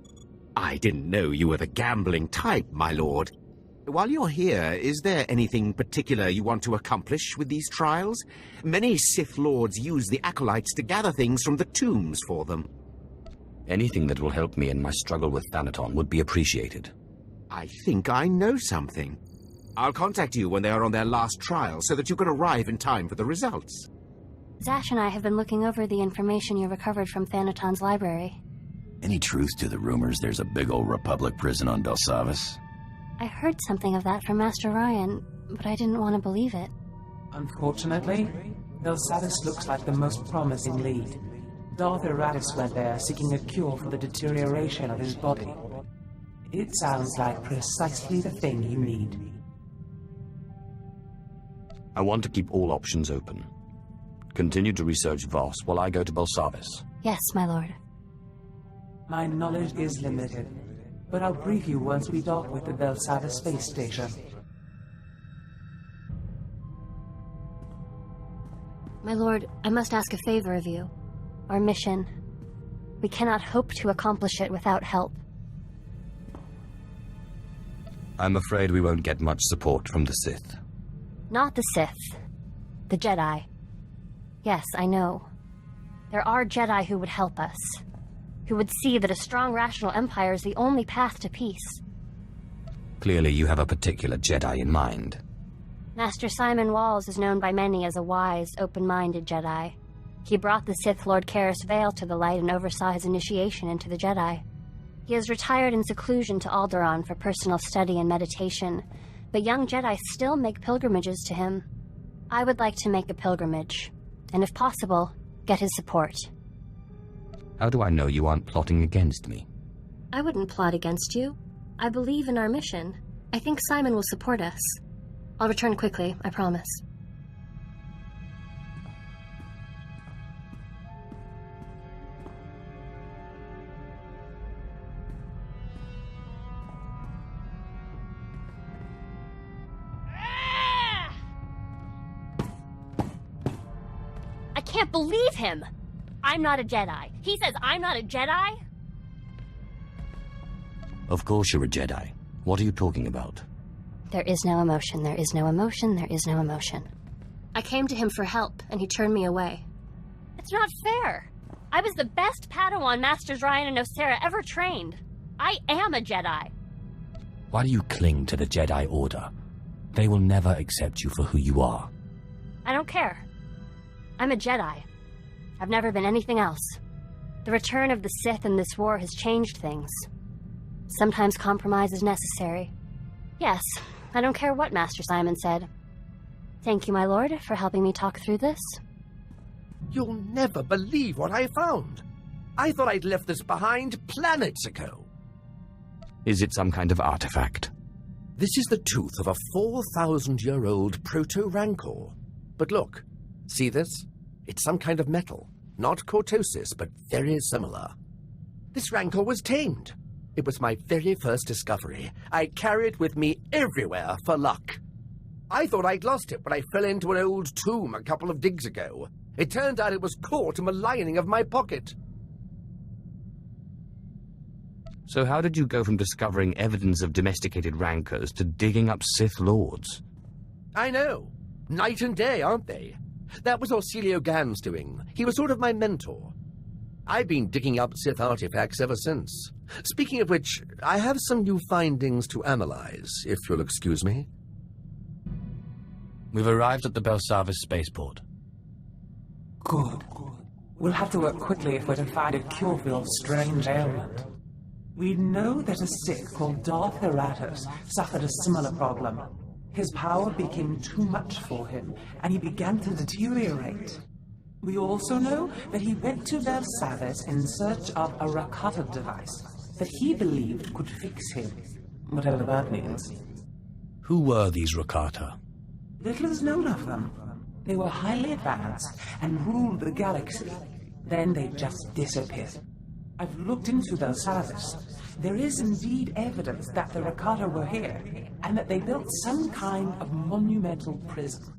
I didn't know you were the gambling type, my lord. While you're here, is there anything particular you want to accomplish with these trials? Many Sith lords use the acolytes to gather things from the tombs for them. Anything that will help me in my struggle with Thanaton would be appreciated. I think I know something. I'll contact you when they are on their last trial so that you can arrive in time for the results. Zash and I have been looking over the information you recovered from Thanaton's library. Any truth to the rumors there's a big old Republic prison on Belsavis? I heard something of that from Master Ryan, but I didn't want to believe it. Unfortunately, Belsavis looks like the most promising lead. Darth Eratis went there seeking a cure for the deterioration of his body. It sounds like precisely the thing you need. I want to keep all options open. Continue to research Voss while I go to Belsavis. Yes, my lord. My knowledge is limited, but I'll brief you once we dock with the Belsavis space station. My lord, I must ask a favor of you. Our mission. We cannot hope to accomplish it without help. I'm afraid we won't get much support from the Sith. Not the Sith. The Jedi. Yes, I know. There are Jedi who would help us. Who would see that a strong, rational empire is the only path to peace. Clearly you have a particular Jedi in mind. Master Simon Walls is known by many as a wise, open-minded Jedi. He brought the Sith Lord Karis Vale to the light and oversaw his initiation into the Jedi. He has retired in seclusion to Alderaan for personal study and meditation, but young Jedi still make pilgrimages to him. I would like to make a pilgrimage, and if possible, get his support. How do I know you aren't plotting against me? I wouldn't plot against you. I believe in our mission. I think Simon will support us. I'll return quickly, I promise. I can't believe him! I'm not a Jedi. He says I'm not a Jedi? Of course you're a Jedi. What are you talking about? There is no emotion, there is no emotion, there is no emotion. I came to him for help, and he turned me away. It's not fair. I was the best Padawan Masters Ryan and Nocera ever trained. I am a Jedi. Why do you cling to the Jedi Order? They will never accept you for who you are. I don't care. I'm a Jedi. I've never been anything else. The return of the Sith in this war has changed things. Sometimes compromise is necessary. Yes, I don't care what Master Simon said. Thank you, my lord, for helping me talk through this. You'll never believe what I found. I thought I'd left this behind planets ago. Is it some kind of artifact? This is the tooth of a 4,000-year-old proto-rancor. But look, see this? It's some kind of metal. Not cortosis, but very similar. This rancor was tamed. It was my very first discovery. I carry it with me everywhere for luck. I thought I'd lost it when I fell into an old tomb a couple of digs ago. It turned out it was caught in the lining of my pocket. So how did you go from discovering evidence of domesticated rancors to digging up Sith Lords? I know. Night and day, aren't they? That was Orsilio Gan's doing. He was sort of my mentor. I've been digging up Sith artifacts ever since. Speaking of which, I have some new findings to analyze, if you'll excuse me. We've arrived at the Belsavis spaceport. Good. We'll have to work quickly if we're to find a cure for your strange ailment. We know that a Sith called Darth Heratus suffered a similar problem. His power became too much for him, and he began to deteriorate. We also know that he went to Belsavis in search of a Rakata device that he believed could fix him, whatever that means. Who were these Rakata? Little is known of them. They were highly advanced and ruled the galaxy. Then they just disappeared. I've looked into Belsavis. There is indeed evidence that the Rakata were here, and that they built some kind of monumental prison.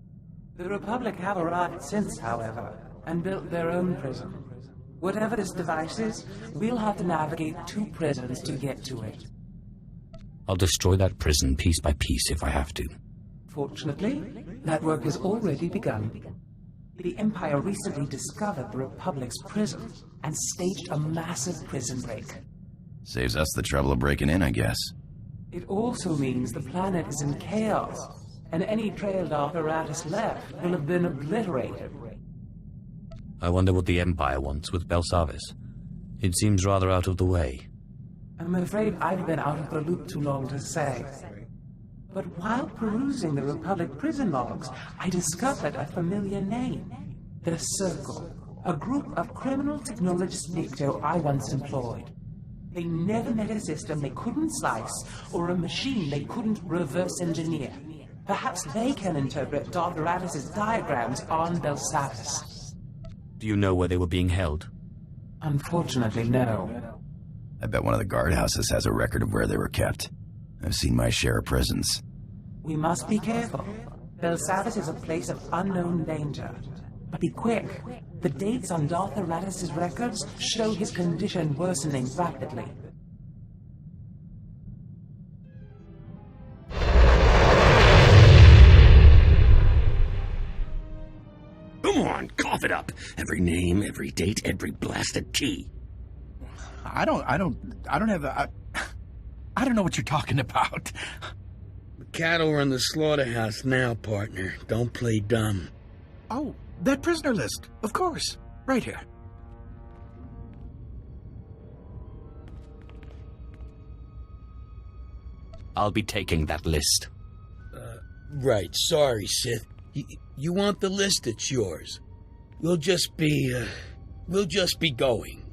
The Republic have arrived since, however, and built their own prison. Whatever this device is, we'll have to navigate 2 prisons to get to it. I'll destroy that prison piece by piece if I have to. Fortunately, that work has already begun. The Empire recently discovered the Republic's prison and staged a massive prison break. Saves us the trouble of breaking in, I guess. It also means the planet is in chaos, and any trail Darth Heratus left will have been obliterated. I wonder what the Empire wants with Belsavis. It seems rather out of the way. I'm afraid I've been out of the loop too long to say. But while perusing the Republic prison logs, I discovered a familiar name. The Circle, a group of criminal technologists Nikto I once employed. They never met a system they couldn't slice, or a machine they couldn't reverse engineer. Perhaps they can interpret Darth Heratus' diagrams on Belsavis. Do you know where they were being held? Unfortunately, no. I bet one of the guardhouses has a record of where they were kept. I've seen my share of prisons. We must be careful. Belsavis is a place of unknown danger. But be quick. The dates on Darth Aratus' records show his condition worsening rapidly. Come on, cough it up. Every name, every date, every blasted key. I don't know what you're talking about. The cattle are in the slaughterhouse now, partner. Don't play dumb. Oh, that prisoner list. Of course. Right here. I'll be taking that list. Right, sorry, Sith. You want the list, it's yours. We'll just be going.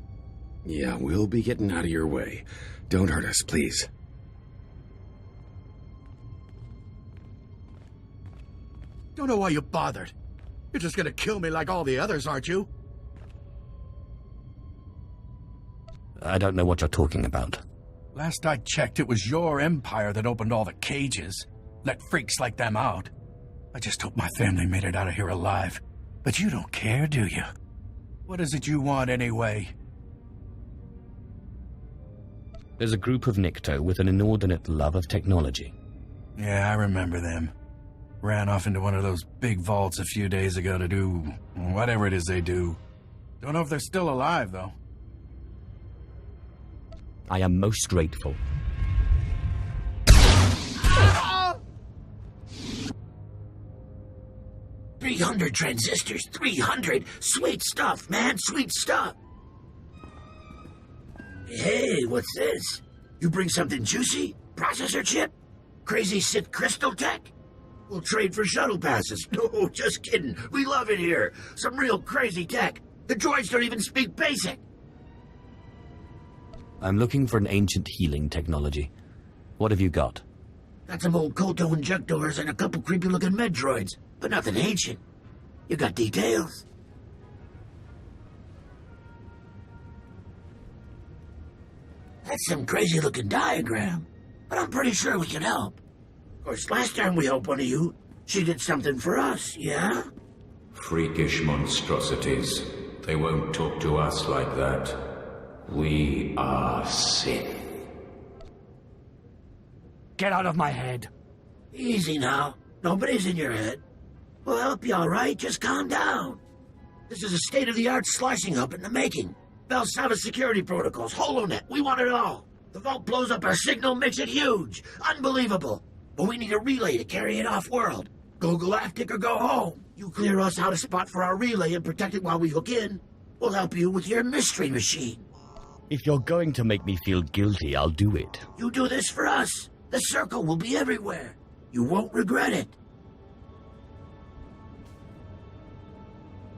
Yeah, we'll be getting out of your way. Don't hurt us, please. Don't know why you bothered. You're just gonna kill me like all the others, aren't you? I don't know what you're talking about. Last I checked, it was your empire that opened all the cages. Let freaks like them out. I just hope my family made it out of here alive. But you don't care, do you? What is it you want, anyway? There's a group of Nikto with an inordinate love of technology. Yeah, I remember them. Ran off into one of those big vaults a few days ago to do whatever it is they do. Don't know if they're still alive, though. I am most grateful. 300 transistors, 300! Sweet stuff, man, sweet stuff! Hey, what's this? You bring something juicy? Processor chip? Crazy Sith crystal tech? We'll trade for shuttle passes. No, just kidding. We love it here. Some real crazy tech. The droids don't even speak basic. I'm looking for an ancient healing technology. What have you got? Got some old Kolto injectors and a couple creepy-looking med droids, but nothing ancient. You got details? That's some crazy-looking diagram, but I'm pretty sure we can help. Of course, last time we helped one of you, she did something for us, yeah? Freakish monstrosities. They won't talk to us like that. We are Sith. Get out of my head. Easy now. Nobody's in your head. We'll help you, all right? Just calm down. This is a state-of-the-art slicing hub in the making. Belsava security protocols, HoloNet, we want it all. The vault blows up our signal, makes it huge. Unbelievable. But we need a relay to carry it off-world. Go galactic or go home. You clear us out a spot for our relay and protect it while we hook in. We'll help you with your mystery machine. If you're going to make me feel guilty, I'll do it. You do this for us. The circle will be everywhere. You won't regret it.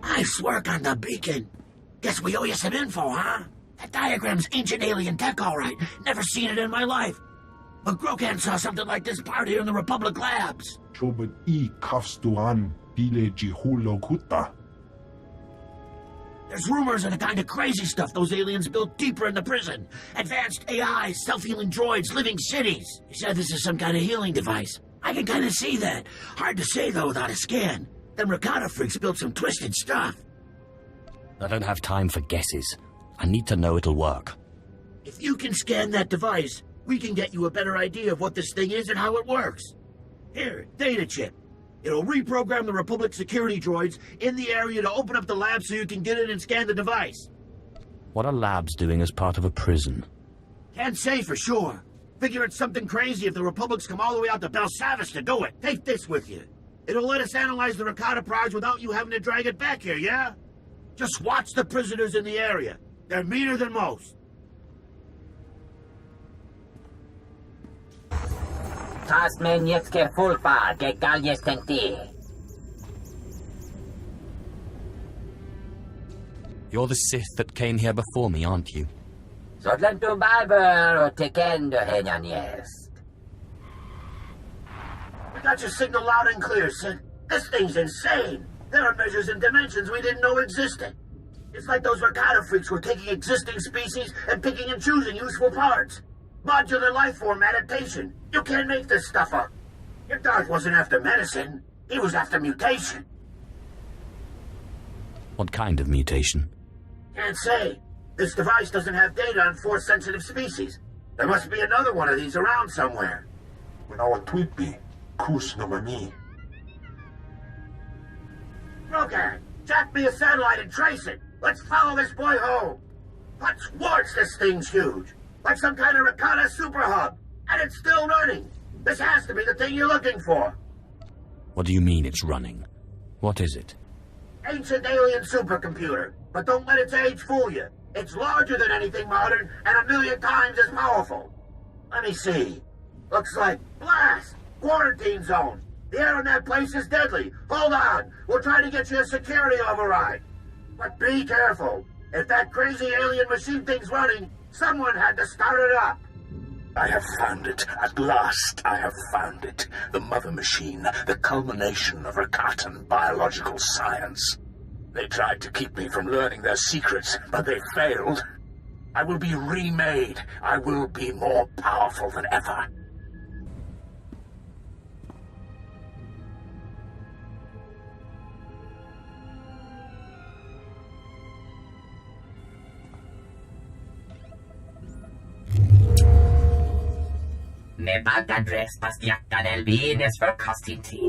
Nice work on the beacon. Guess we owe you some info, huh? That diagram's ancient alien tech, all right. Never seen it in my life. But Grokan saw something like this part here in the Republic labs. There's rumors of the kind of crazy stuff those aliens built deeper in the prison. Advanced AI, self-healing droids, living cities. He said this is some kind of healing device. I can kind of see that. Hard to say, though, without a scan. Them Rakata freaks built some twisted stuff. I don't have time for guesses. I need to know it'll work. If you can scan that device, we can get you a better idea of what this thing is and how it works. Here, data chip. It'll reprogram the Republic security droids in the area to open up the lab so you can get in and scan the device. What are labs doing as part of a prison? Can't say for sure. Figure it's something crazy if the Republics come all the way out to Belsavis to do it. Take this with you. It'll let us analyze the Rakata prize without you having to drag it back here, yeah? Just watch the prisoners in the area. They're meaner than most. You're the Sith that came here before me, aren't you? We got your signal loud and clear, Sid. This thing's insane. There are measures and dimensions we didn't know existed. It's like those Rakata freaks were taking existing species and picking and choosing useful parts. Modular life form adaptation. You can't make this stuff up. Your Darth wasn't after medicine. He was after mutation. What kind of mutation? Can't say. This device doesn't have data on Force-sensitive species. There must be another one of these around somewhere. Winawa Tweetby, Kus no Mami. Okay, jack me a satellite and trace it. Let's follow this boy home. What's warts, this thing's huge. Like some kind of Rakata super hub. And it's still running. This has to be the thing you're looking for. What do you mean it's running? What is it? Ancient alien supercomputer. But don't let its age fool you. It's larger than anything modern and 1,000,000 times as powerful. Let me see. Looks like blast! Quarantine zone. The air in that place is deadly. Hold on. We'll try to get you a security override. But be careful. If that crazy alien machine thing's running, someone had to start it up. I have found it. At last, I have found it. The mother machine, the culmination of Rakatan biological science. They tried to keep me from learning their secrets, but they failed. I will be remade. I will be more powerful than ever. Ne bagandres pastiakta del bines for costiti.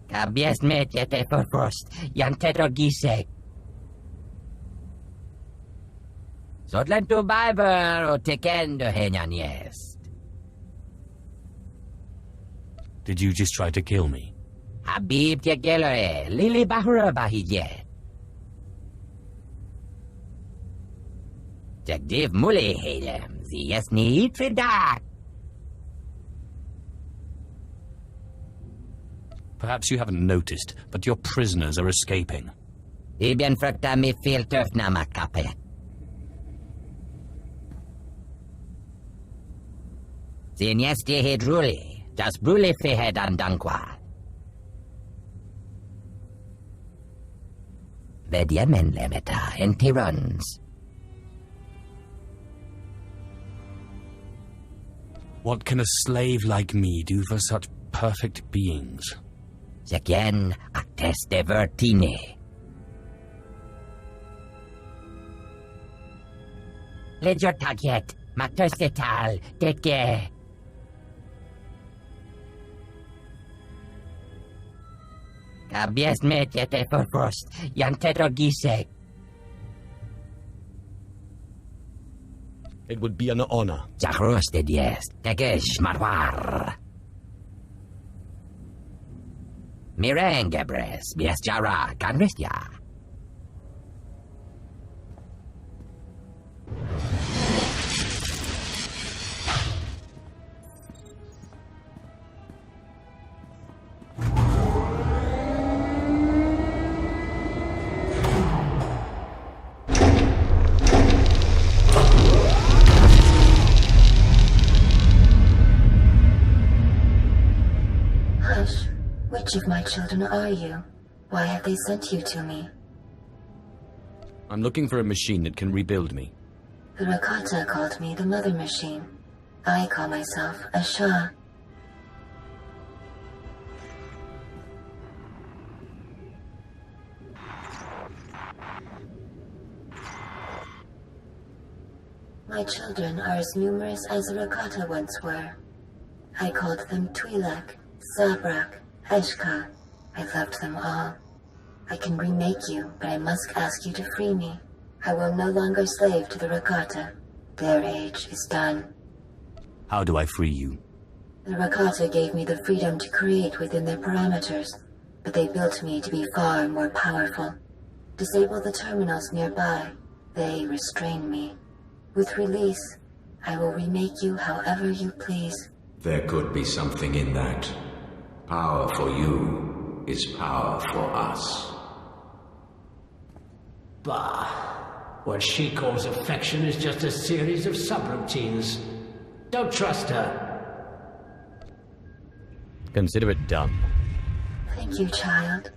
Kabies metjete for frost, janteto gisek. Sodlen tu biber o tekendo henjanies. Did you just try to kill me? Habib Tegelore, Lili Bahura Bahije. Jagdiv Muli Halem, Ziesni Tridak. Perhaps you haven't noticed, but your prisoners are escaping. Ibn Frakta mi filter namakape. Zinyesti Hidruli. Das brule fehed andankwa. Vediemen lemeta en tirons. What can a slave like me do for such perfect beings? Sekien actes de vertine. Ledger taget, mactersetal, teke. Kabies metjete for frost, janteto gisek. It would be an honor. Zahrosted yes, tegesh marwar. Mirengebres, bies jara, kanrestia. Which of my children are you? Why have they sent you to me? I'm looking for a machine that can rebuild me. The Rakata called me the Mother Machine. I call myself a Shah. My children are as numerous as the Rakata once were. I called them Twi'lek, Zabrak, Eshka. I loved them all. I can remake you, but I must ask you to free me. I will no longer slave to the Rakata. Their age is done. How do I free you? The Rakata gave me the freedom to create within their parameters, but they built me to be far more powerful. Disable the terminals nearby. They restrain me. With release, I will remake you however you please. There could be something in that. Power for you is power for us. Bah. What she calls affection is just a series of subroutines. Don't trust her. Consider it done. Thank you, child.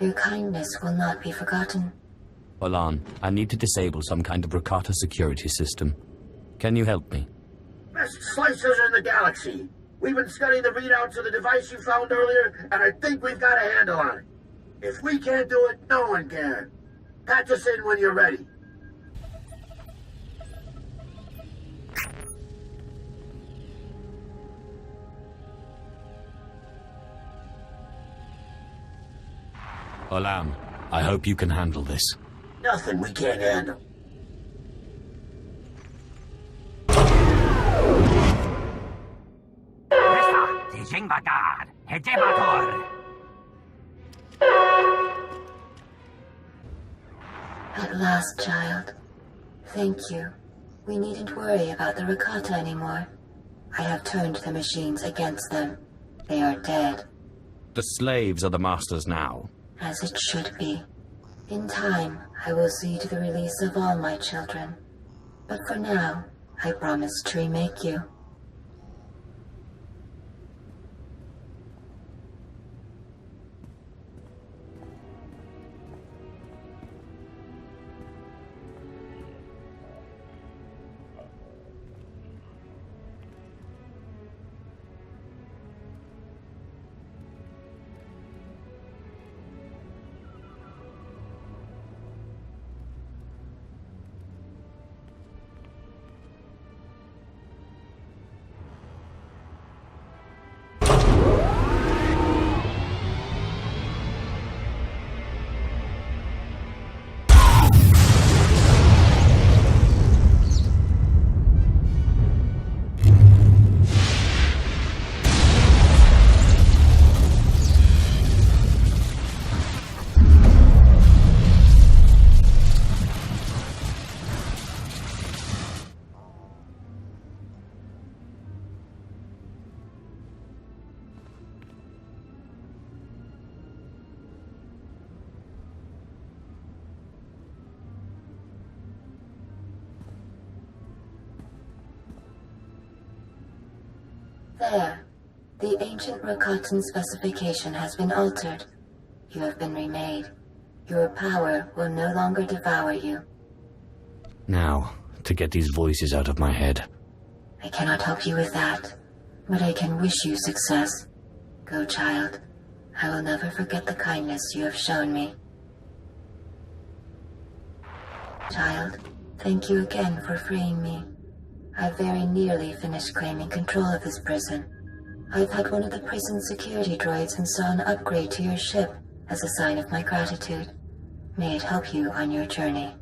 Your kindness will not be forgotten. Olan, I need to disable some kind of Rakata security system. Can you help me? Best slicers in the galaxy. We've been studying the readouts of the device you found earlier, and I think we've got a handle on it. If we can't do it, no one can. Patch us in when you're ready. Olan, I hope you can handle this. Nothing we can't handle. At last, child. Thank you. We needn't worry about the Rakata anymore. I have turned the machines against them. They are dead. The slaves are the masters now. As it should be. In time, I will see to the release of all my children. But for now, I promise to remake you. There. The ancient Rakatan specification has been altered. You have been remade. Your power will no longer devour you. Now, to get these voices out of my head. I cannot help you with that, but I can wish you success. Go, child. I will never forget the kindness you have shown me. Child, thank you again for freeing me. I very nearly finished claiming control of this prison. I've had one of the prison security droids install an upgrade to your ship as a sign of my gratitude. May it help you on your journey.